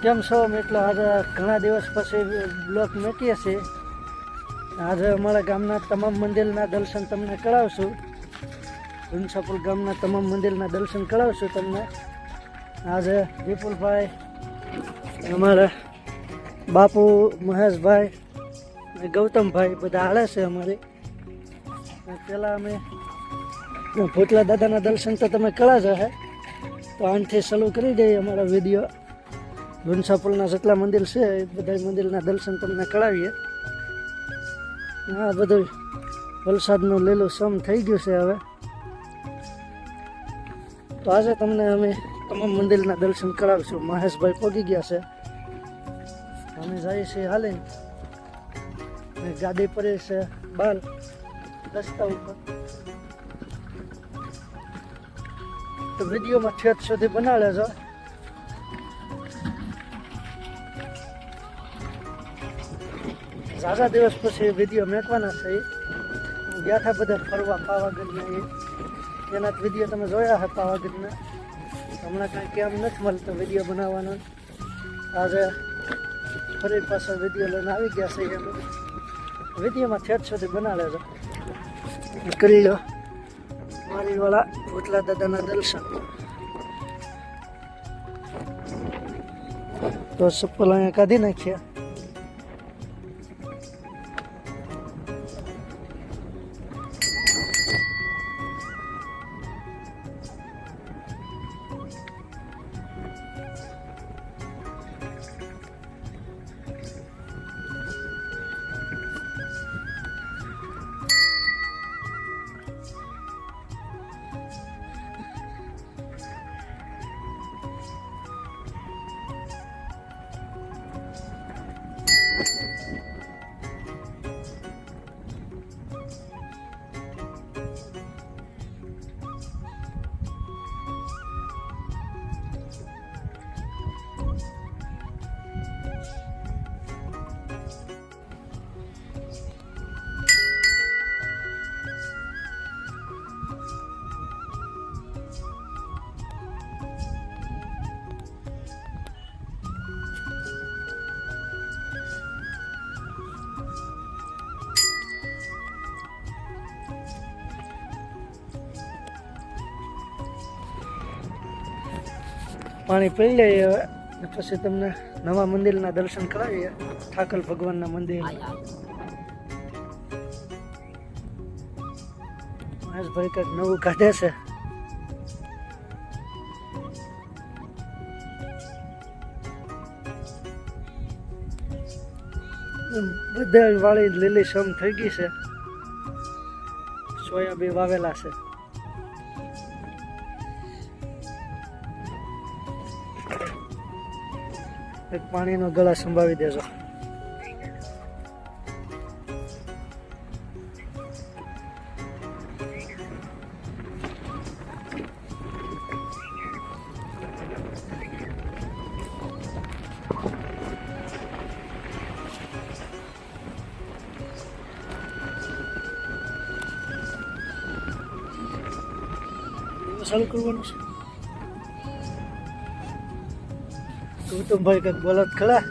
કેમ છો મિત્રો? આજે ઘણા દિવસ પછી બ્લોગ મૂકીએ છીએ. આજે અમારા ગામના તમામ મંદિરના દર્શન તમને કરાવશું. ઘનસાપુર ગામના તમામ મંદિરના દર્શન કરાવશું તમને. આજે વિપુલભાઈ, અમારા બાપુ, મહેશભાઈ અને ગૌતમભાઈ બધા હાલે છે અમારી. પહેલાં અમે ભૂતલા દાદાના દર્શન તો તમે કરાવજો હે, તો આનાથી ચાલુ કરી દઈએ અમારા વિડીયો. ઘનસાપુરના જેટલા મંદિર છે એ બધા મંદિરના દર્શન તમને કરાવીએ. આ બધું વલસાડનું લીલું સમ થઈ ગયું છે હવે. તો આજે તમને અમે તમામ મંદિરના દર્શન કરાવીશું. મહેશભાઈ પહોંચી ગયા છે, અમે જઈએ છીએ હાલીને. ગાડી પડી છે બાર રસ્તા ઉપર. તો વિડીયોમાં છેક સુધી બનાવી લેજો. ઝાઝા દિવસ પછી વિડીયો મેકવાના છે. ગયા હતા બધા ફરવા પાવાગઢના, એના જ વિડીયો તમે જોયા હતા પાવાગઢના. હમણાં કાંઈ કેમ નથી મળતો વિડીયો બનાવવાનો. આજે ફરી પાછો વિડીયો લઈને આવી ગયા છે. એમ વિડીયોમાં છેક સુધી બનાવી લેજો. કરી લો મારીવાળા ભૂતલા દાદાના દર્શન. તો ચપ્પલ અહીંયા કાઢી નાખ્યા. પાણી પી લઈએ હવે, પછી તમને નવા મંદિરના દર્શન કરાવીએ. ઠાકર ભગવાનના મંદિર. મહેશભાઈ કંઈક નવું કાઢે છે. બધા વાળી લીલી સમ થઈ ગઈ છે. સોયાબીન વાવેલા છે. એક પાણીનો ગળા સંભાળી દેજો. ચાલુ કરવાનું છે. ગૌતમભાઈ કંઈક બોલત ખરા.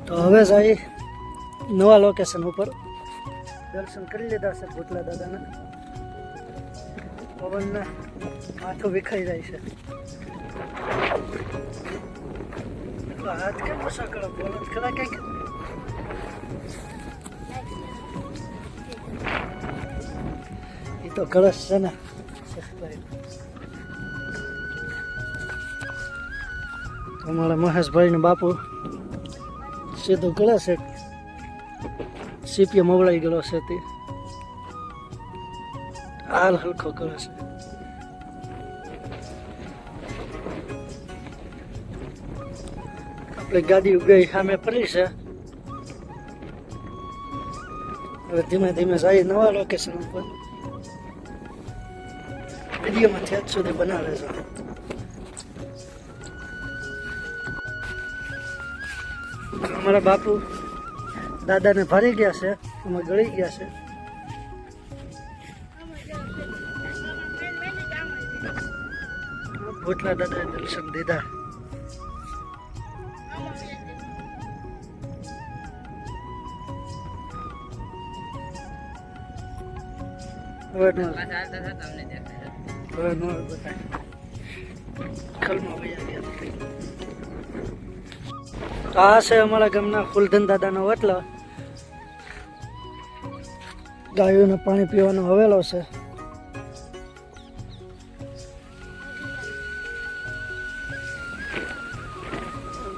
તો હવે જઈ નવા લોકેશન ઉપર. દર્શન કરી લીધા છે ભૂતલા દાદાના. પવનના માથું વિખાઈ જાય છે. હાથ કેમ ઓછા કરો? બોલત ખરા કંઈક. તો કળશ છે ને, અમારા મહેશભાઈ ને બાપુ સીધું કળશ. એક સીપીએમ અવળાઈ ગયેલો છે તે હાલ હલકો કળશ. આપણે ગાડી ઉગઈ સામે પડી છે. હવે ધીમે ધીમે જઈએ નવા લોકેશન ઉપર. વિડીયોમાં છેક સુધી બનાવે છે. અમારા બાપુ દાદાને ભરી ગયા છે, એમાં ગળી ગયા છે. ભૂતના દાદાએ દર્શન દીધા. હવે નો બતાય ખલમાં વયા ગયા. તો આ છે અમારા ગામના ફૂલધન દાદાનો વટલો. ગાયોને પાણી પીવાનો હવેલો છે.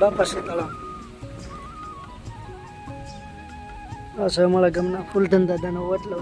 બાપા સીતારામ. આ છે અમારા ગામના ફૂલધન દાદાનો વટલો.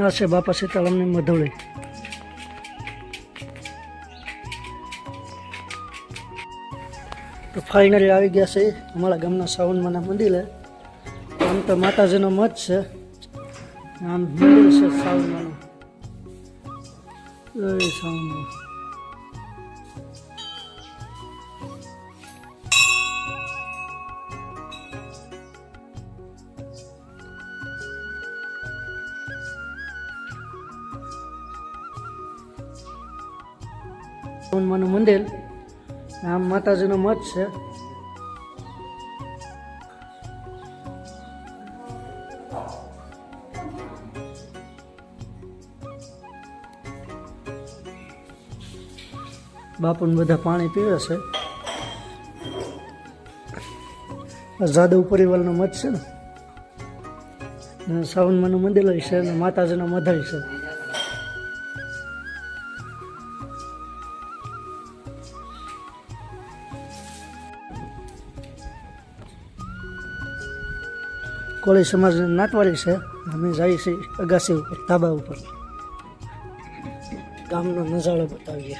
આ છે બાપા સીતારામની મધુળી. તો ફાઇનલી આવી ગયા છે અમારા ગામના સાવનમાના મંદિરે. આમ તો માતાજીનો મઠ છે, આમ મંદિર છે સાવનમાનું. સાવનમાં સાવનમાનું મંદિર, આમ માતાજીનો મઠ છે. બાપુને બધા પાણી પીવે છે. જાદવ પરિવારનો મઠ છે ને સાવનમાનું મંદિર છે અને માતાજીનો મધળ છે. કોળી સમાજની નાટવાડી છે. અમે જઈએ છીએ અગાસી ઉપર, ધાબા ઉપર. ગામનો નજારો બતાવીએ.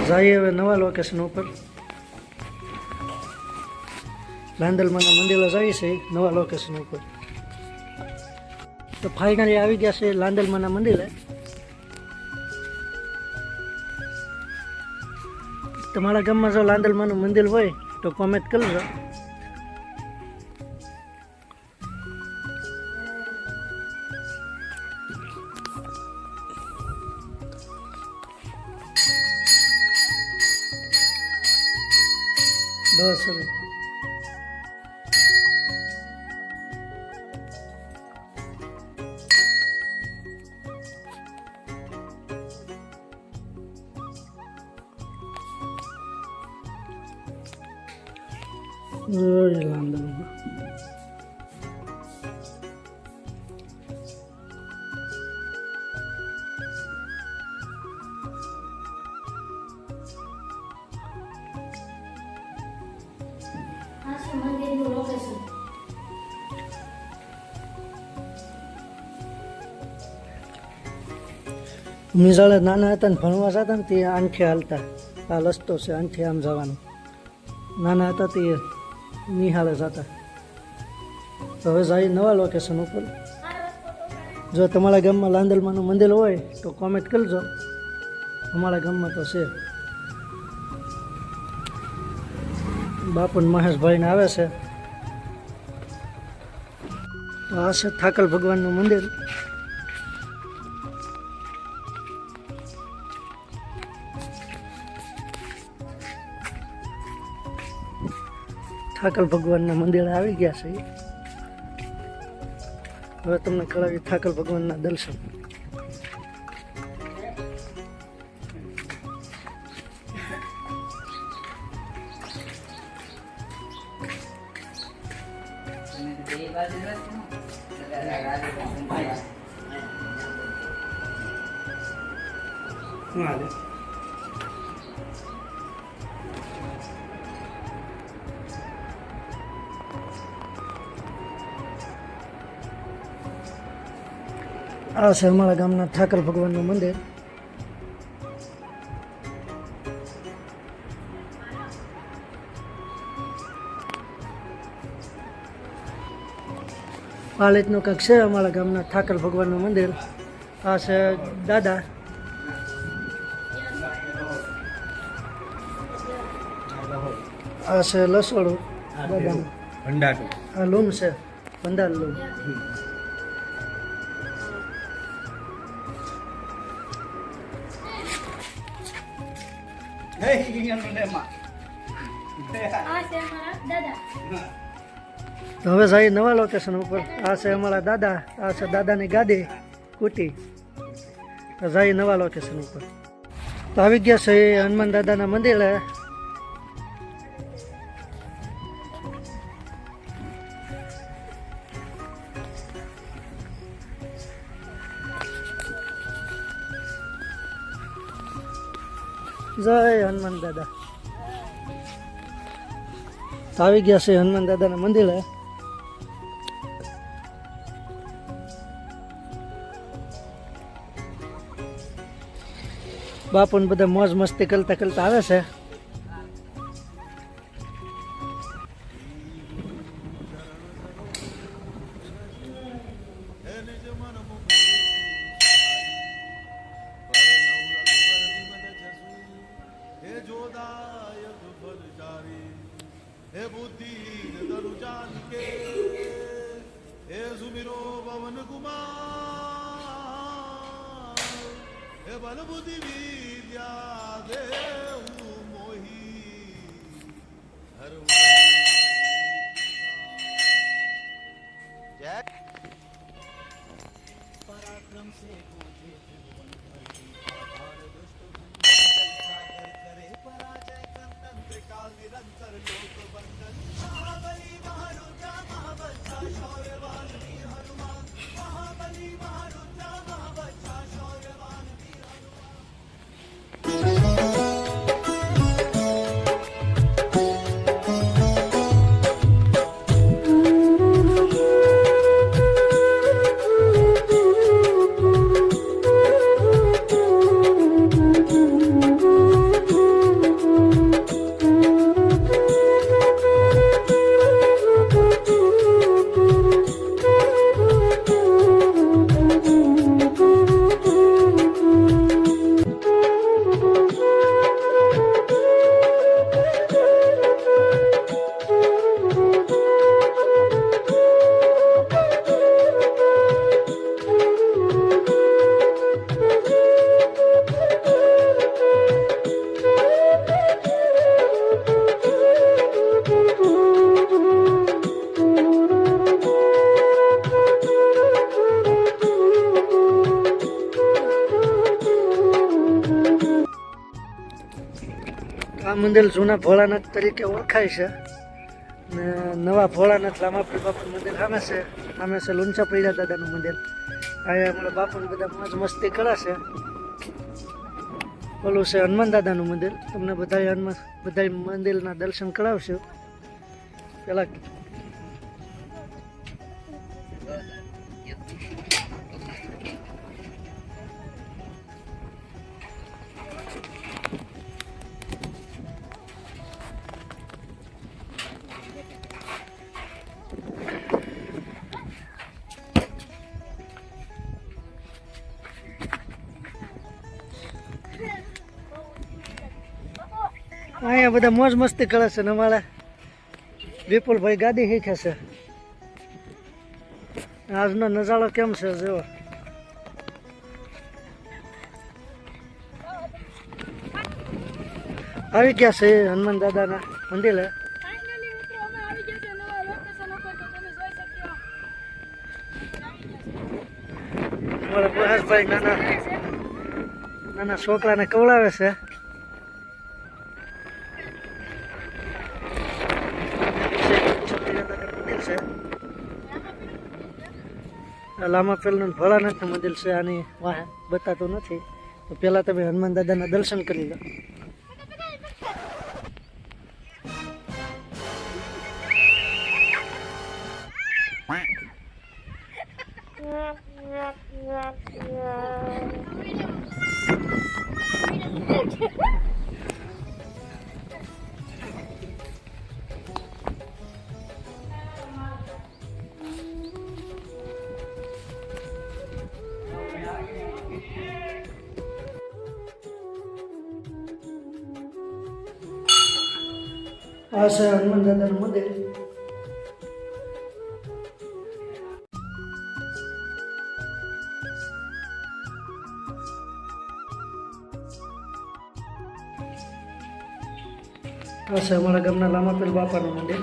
જઈએ હવે નવા લોકેશન ઉપર. લાંદલમાના મંદિરે જઈએ છીએ નવા લોકેશન ઉપર. તો ફાઇનલી આવી ગયા છે લાંદલમાના મંદિરે. તમારા ગામમાં જો લાંદલમાનું મંદિર હોય તો કોમેન્ટ કરજો. બસ હવે લાંદલમાં અમે જ્યારે નાના હતા ને ભણવા જતા ને તે આંખે હાલતા. આ રસ્તો છે, આંખે આમ જવાનું. નાના હતા તે નિહાળે જતા. તો હવે જાય નવા લોકેશન ઉપર. જો તમારા ગામમાં લાંદલમાનું મંદિર હોય તો કોમેન્ટ કરજો. અમારા ગામમાં તો છે. બાપુ મહેશભાઈને આવે છે. તો આ છે ઠાકર ભગવાનનું મંદિર. ઠાકર ભગવાનના મંદિરે આવી ગયા છે. હવે તમને કરાવી ઠાકર ભગવાનના દર્શન. આ છે અમારા ગામના ઠાકર ભગવાનનું મંદિર. આ રીતનું કંઈક છે અમારા ગામના ઠાકર ભગવાનનું મંદિર. આ છે દાદા. આ છે લસોડું દાદાનું. આ લૂમ છે, ભંડાર લૂમ. તો હવે જઈએ નવા લોકેશન ઉપર. આ છે અમારા દાદા. આ છે દાદાની ગાદી કુટી. તો જઈએ નવા લોકેશન ઉપર. તો આવી ગયા છે હનુમાન દાદાના મંદિરે. જય હનુમાન દાદા. તો આવી ગયા છે હનુમાન દાદાના મંદિરે. બાપુને બધા મોજ મસ્તી કરતા કરતા આવે છે. हे बुद्धि दरु जान के हे सुमिरो पवन कुमार हे बल बुद्धि विद्या देव मोही हर जय पराक्रम से निरंतर लोक बंधन महाबली महारुद्रा महाबच्छा शौर्यवान वीर हनुमान महाबली महारुद्रा महाबच्छा शौर्यवान वीर આ મંદિર જૂના ભોળાનાથ તરીકે ઓળખાય છે. ને નવા ભોળાનાથ રામાપીર બાપુનું મંદિર સામે છે. સામે છે લુંચા પૈડા દાદાનું મંદિર. અહીંયા અમારા બાપુને બધા મોજ મસ્તી કરે છે. ઓલું છે હનુમાન દાદાનું મંદિર. તમને બધા મંદિરના દર્શન કરાવશું. પેલા અહીંયા બધા મોજ મસ્તી કરે છે. ને અમારા વિપુલભાઈ ગાદી શીખે છે. આજનો નજારો કેમ છે જો. આવી ગયા છે હનુમાન દાદાના મંદિરે. પીપાઈ નાના નાના છોકરાને કવડાવે છે. મંદિર છે લામાપેલનું ભોળાનાથનું મંદિર છે. આની વાહ બતાતું નથી તો પહેલાં તમે હનુમાન દાદાના દર્શન કરી લો. આ છે હનુમાન દાદાનું મંદિર. આ છે અમારા ગામના લામાપીર બાપાનું મંદિર.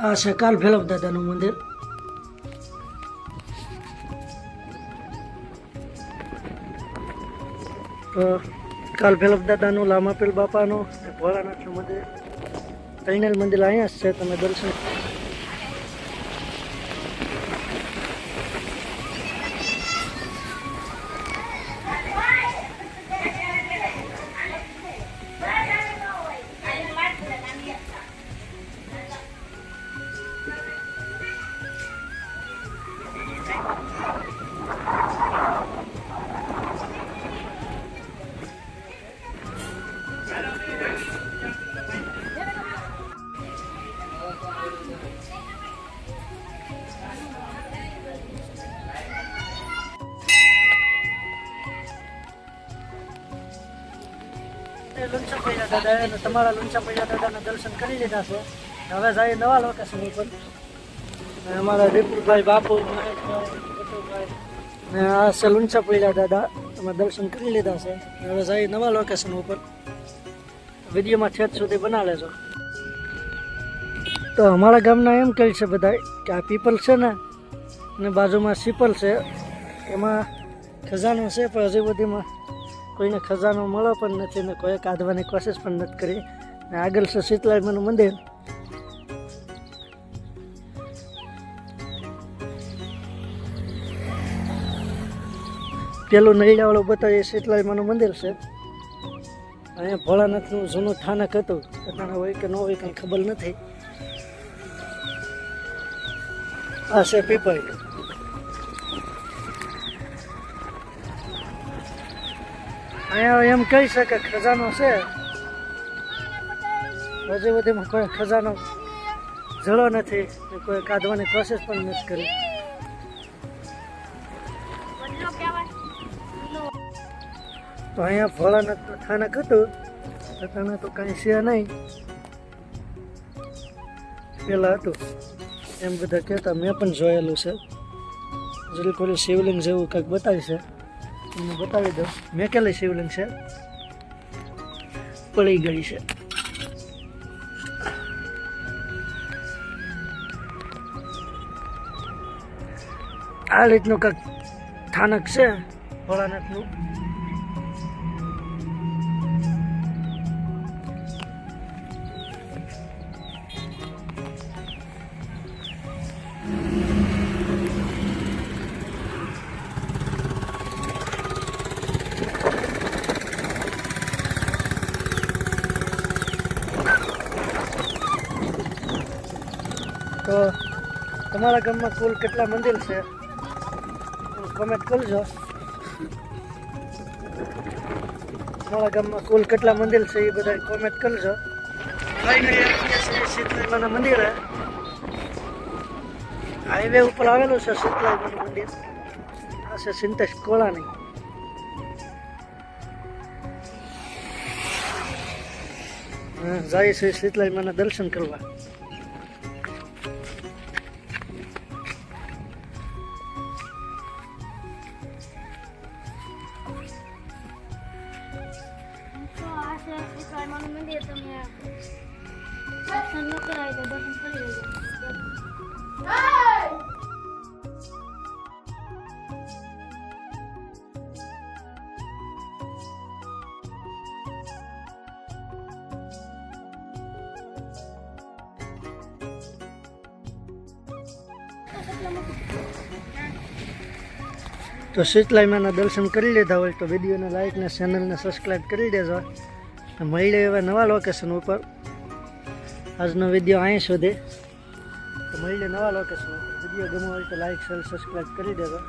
આ છે કાલ ભૈરવ દાદાનું મંદિર. તો કાલ ભૈરવ દાદાનું, લામાપીર બાપાનું, ભોળાનાથનું મંદિર, ત્રણેય મંદિર અહીંયા જ છે. તમે દર્શન લુંચા પૈયા દાદા અને તમારા લુંચા પૈયા દાદાના દર્શન કરી લીધા છે. હવે જાય નવા લોકેશન ઉપર. અમારા દીપુભાઈ, બાપુ, ને આ છે લુંચા પૈયા દાદા. તમે દર્શન કરી લીધા છે. હવે જાય નવા લોકેશન ઉપર. વિડીયોમાં છેદ સુધી બના લેજો. તો અમારા ગામના એમ કહે છે બધા કે આ પીપલ છે ને અને બાજુમાં સીપલ છે, એમાં ખજાનો છે, પણ હજી બધીમાં કોઈને ખજાનો મળ્યો પણ નથી ને કોઈ કાઢવાની કોશિશ પણ નથી કરી. ને આગળ છે શીતલાઈમાનું મંદિર. પેલું નૈયાવાળું બતાવીએ શીતલાઈમાનું મંદિર છે. અહીંયા ભોળાનાથનું જૂનું સ્થાનક હતું. અત્યારે હોય કે ન હોય કંઈ ખબર નથી. આ છે પીપળ. અહીંયા એમ કહી શકે ખજાનો છે, હજી બધીમાં કોઈ ખજાનો જળો નથી, કોઈ કાઢવાની કોશિશ પણ નથી કરી. તો અહીંયા ભોળાનાથનું સ્થાનક હતું. અત્યારે તો કાંઈ છે નહીં, પેલા હતું એમ બધા કહેતા. મેં પણ જોયેલું છે. જરી કોઈ શિવલિંગ જેવું કંઈક બતાવી છે, તમને બતાવી દઉં. મેકેલી શિવલિંગ છે, પડી ગઈ છે. આ રીતનું કંઈક સ્થાનક છે ભોળાનાથનું. તો તમારા ગામમાં કુલ કેટલા મંદિર છે કમેન્ટ કરજો. તમારા ગામમાં કુલ કેટલા મંદિર છે એ બધા કોમેન્ટ કરજો. શીતલાઈમાના મંદિરે હાઈવે ઉપર આવેલું છે શીતલાઈમાનું મંદિર. આ છે સિન્ટેક્સ કોળાની. જાય છે શીતલાઈ માના દર્શન કરવા. તો આ છે શીતળામાનું મંદિર. તમે દર્શન ન કરાય તો દર્શન કરી લેજો. તો શીતલાઈ માના દર્શન કરી લીધા હોય તો વિડીયોને લાઈક ને ચેનલને સબસ્ક્રાઈબ કરી દેજો. મળીએ એવા નવા લોકેશન ઉપર. આજનો વિડીયો અહીં સુધી. તો મળીએ નવા લોકેશન ઉપર. વિડીયો ગમો હોય તો લાઈક શેર સબસ્ક્રાઈબ કરી દેજો.